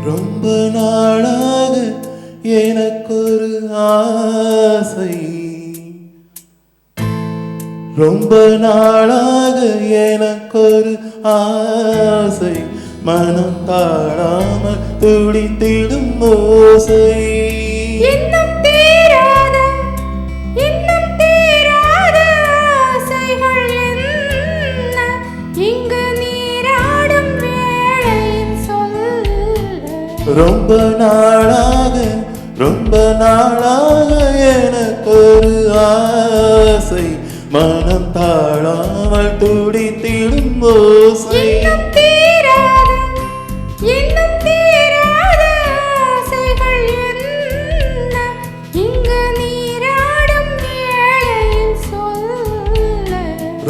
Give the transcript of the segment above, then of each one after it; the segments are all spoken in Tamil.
ரொம்ப நாளாக எனக்கொரு ஆசை, ரொம்ப நாளாக எனக்கொரு ஆசை, மனம் தாழாமல் துடித்திடும் ஓசை. இன்னும் தீராத ஆசைகள் என்ன இங்கு நீராடும் வேளையில் சொல்ல. ரொம்ப நாளாக எனக்கொரு ஆசை, மனம் தாழாமல் துடித்திடும் ஓசை. இன்னும் தீராத ஆசைகள் என்ன இங்கு நீராடும் வேளையில் சொல்ல.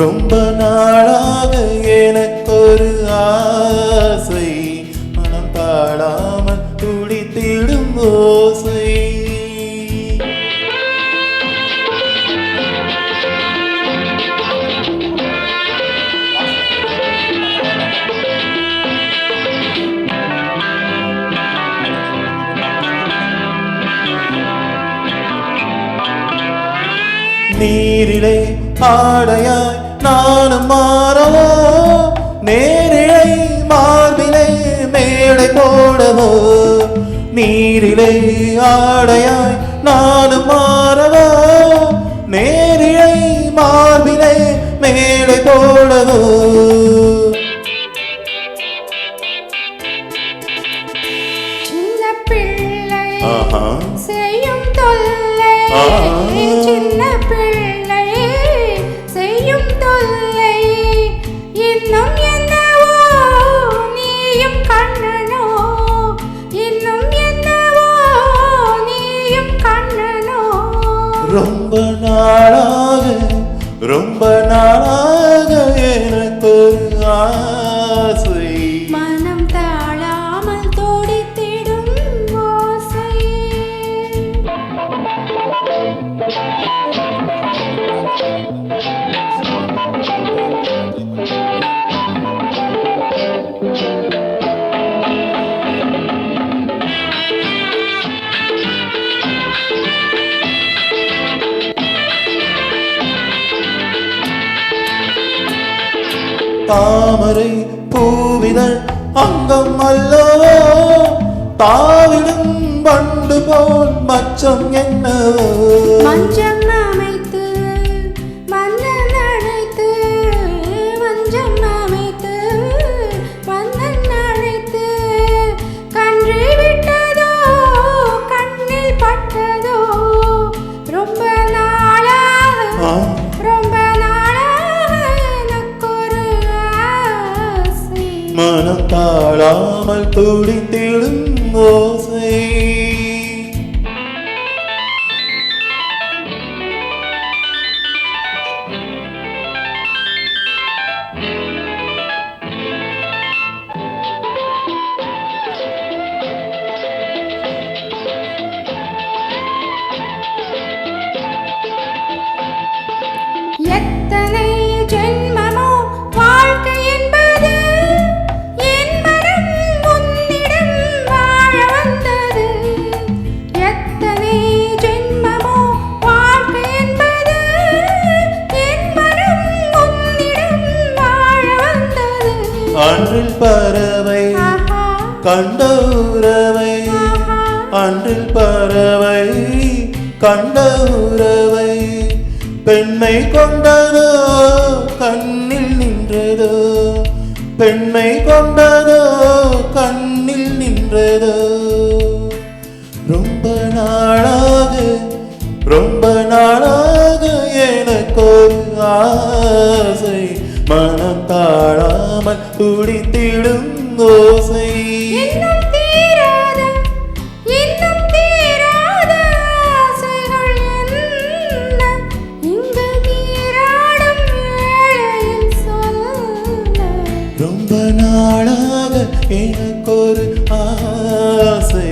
ரொம்ப நாளாக எனக்கொரு ஆசை, மனம் தாழாமல் துடித்திடும் ஓசை. நீரிலே ஆடையாய் நானும் மாறவோ, நேரிழை மார்பிலே மேடை போடவோ. நீரிலே ஆடையாய் நானும் மாறவோ, நேரிழை மார்பிலே மேடை போடவோ. சின்ன பிள்ளை ஆஹா செய்யும் தொல்லை, சின்ன பிள்ளை செய்யும் தொல்லை. இன்னும் என்னவோ நீயும் கண்ணனோ, இன்னும் என்னவோ நீயும் கண்ணனோ. ரொம்ப நாளாக எனக்கொரு ஆசை, மனம் தாழாமல் துடித்திடும் ஓசை. தாமரை பூவிதழ் அங்கம் அல்லவோ, தாவிடும் பண்டு போல் மச்சம் என்னவோ. மஞ்சம் அமைத்து மன்னன் அழைத்து, மஞ்சம் அமைத்து மன்னன் அழைத்து, கன்று விட்டதோ கண்ணில் பட்டதோ. ரொம்ப நாளாக எனக்கொரு ஆசை, மனம் தாழாமல் துடித்திடும் ஓசை. எத்தனை ஜென்மமோ வாழ்க்கை என்பது, என் மனம் உன்னிடம் வாழ வந்தது. எத்தனை ஜென்மமோ வாழ்க்கை என்பது, என் மனம் உன்னிடம் வாழ வந்தது. அன்றில் பறவை கண்ட உறவை, அன்றில் பறவை கண்ட உறவை. பெண்மை கொண்டதோ கண்ணில் நின்றதோ, பெண்மை கொண்டதோ கண்ணில் நின்றதோ. ரொம்ப நாளாக எனக்கொரு ஆசை, மனம் தாழாமல் துடித்திடும் ஓசை. இன்னும் தீராத ஆசைகள் என்ன இங்கு நீராடும் வேளையில் சொல்ல. ரொம்ப நாளாக எனக்கொரு ஆசை,